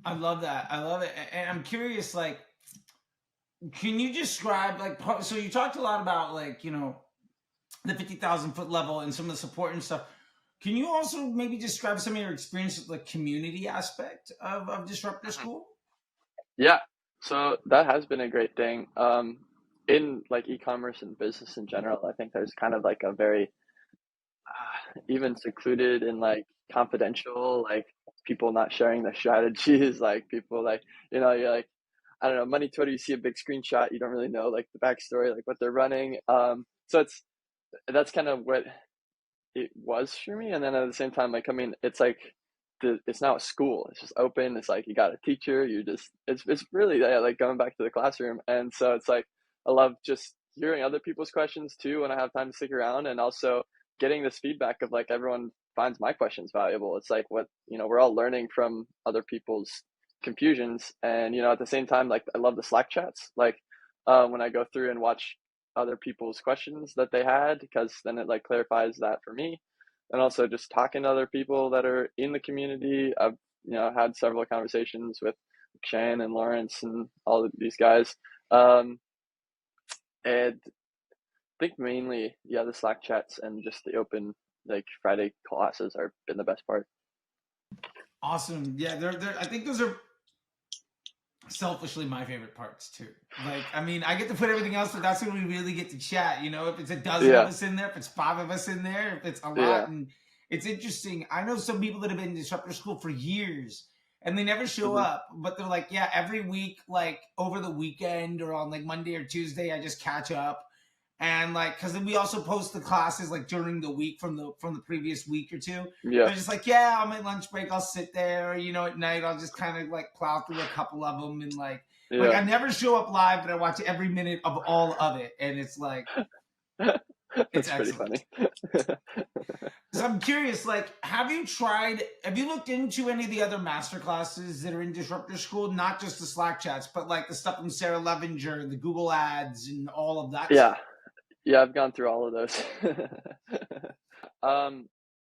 I love that. I love it. And I'm curious, like, can you describe like so you talked a lot about like, the 50,000 foot level and some of the support and stuff. Can you also maybe describe some of your experience with the community aspect of Disruptor Mhm. School? Yeah. So that has been a great thing. In like e-commerce and business in general, I think there's kind of like a very even secluded and like confidential, like people not sharing their strategies, like people like, you're like, I don't know, money Twitter, you see a big screenshot, you don't really know like the backstory, like what they're running. So that's kind of what it was for me. And then at the same time, like, I mean, it's like it's now a school. It's just open. It's like you got a teacher. You just it's really, yeah, like going back to the classroom. And so it's like I love just hearing other people's questions too when I have time to stick around, and also getting this feedback of like everyone finds my questions valuable. It's like what we're all learning from other people's confusions, and at the same time, like I love the Slack chats. Like when I go through and watch other people's questions that they had, because then it like clarifies that for me. And also just talking to other people that are in the community. I've had several conversations with Shane and Lawrence and all of these guys. um and I think mainly, yeah, the Slack chats and just the open like Friday classes are been the best part. Awesome. Yeah, they're I think those are selfishly my favorite parts too. Like, I mean, I get to put everything else, but that's when we really get to chat. If it's a dozen of Yeah, us in there, if it's five of us in there, if it's a lot. yeah. And it's interesting. I know some people that have been in Disruptor School for years and they never show Hmm. up, but they're like, yeah, every week, like over the weekend or on like Monday or Tuesday, I just catch up. And like, because we also post the classes like during the week from the previous week or two. Yeah, They're just like, yeah, on my lunch break, I'll sit there. Or, at night, I'll just kind of like plow through a couple of them, and like yeah. I never show up live, but I watch every minute of all of it, and it's like it's That's pretty excellent. funny. So I'm curious, like, have you looked into any of the other master classes that are in Disruptor School? Not just the Slack chats, but like the stuff from Sarah Levinger, the Google ads, and all of that Yeah, stuff. yeah, I've gone through all of those. Um,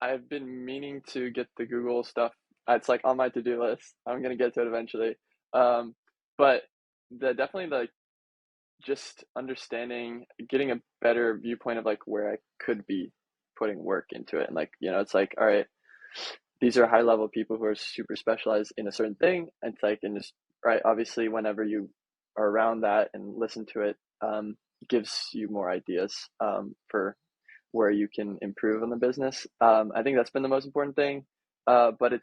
I've been meaning to get the Google stuff. It's like on my to-do list. I'm gonna get to it eventually. Um, but definitely like just understanding, getting a better viewpoint of like where I could be putting work into it. And like, it's like, all right, these are high level people who are super specialized in a certain thing. And it's like, and just, right, obviously, whenever you are around that and listen to it, gives you more ideas for where you can improve on the business. I think that's been the most important thing. But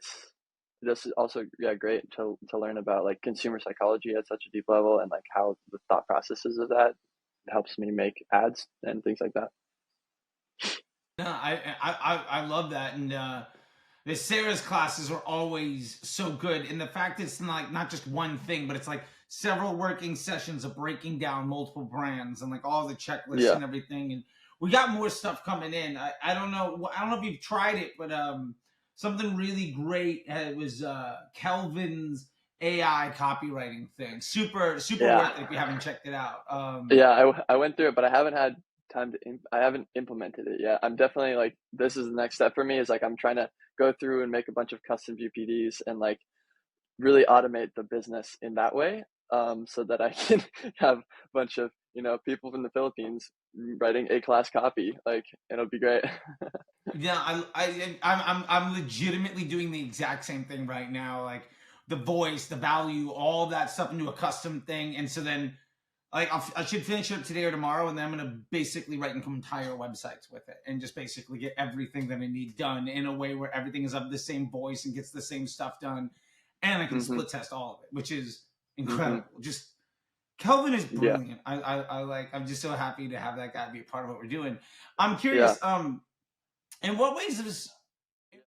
this is also, yeah, great to learn about like consumer psychology at such a deep level, and like how the thought processes of that helps me make ads and things like that. No, I love that, and the Sarah's classes are always so good, and the fact it's not just one thing, but it's like several working sessions of breaking down multiple brands and like all the checklists Yeah. and everything. And we got more stuff coming in. I don't know. I don't know if you've tried it, but something really great. It was Kelvin's AI copywriting thing. Super Yeah. worth it if you haven't checked it out. Yeah, I went through it, but I haven't had time to I haven't implemented it yet. I'm definitely like, this is the next step for me, is like I'm trying to go through and make a bunch of custom GPDs and like really automate the business in that way, so that I can have a bunch of people from the Philippines writing A class copy. Like it'll be great. Yeah, I'm legitimately doing the exact same thing right now. Like the voice, the value, all of that stuff into a custom thing, and so then like I should finish it up today or tomorrow, and then I'm gonna basically write entire websites with it, and just basically get everything that I need done in a way where everything is of the same voice and gets the same stuff done, and I can Hmm. split test all of it, which is Hmm. incredible. Just Kelvin is Yeah. brilliant. I like. I'm just so happy to have that guy be a part of what we're doing. I'm Yeah. curious. In what ways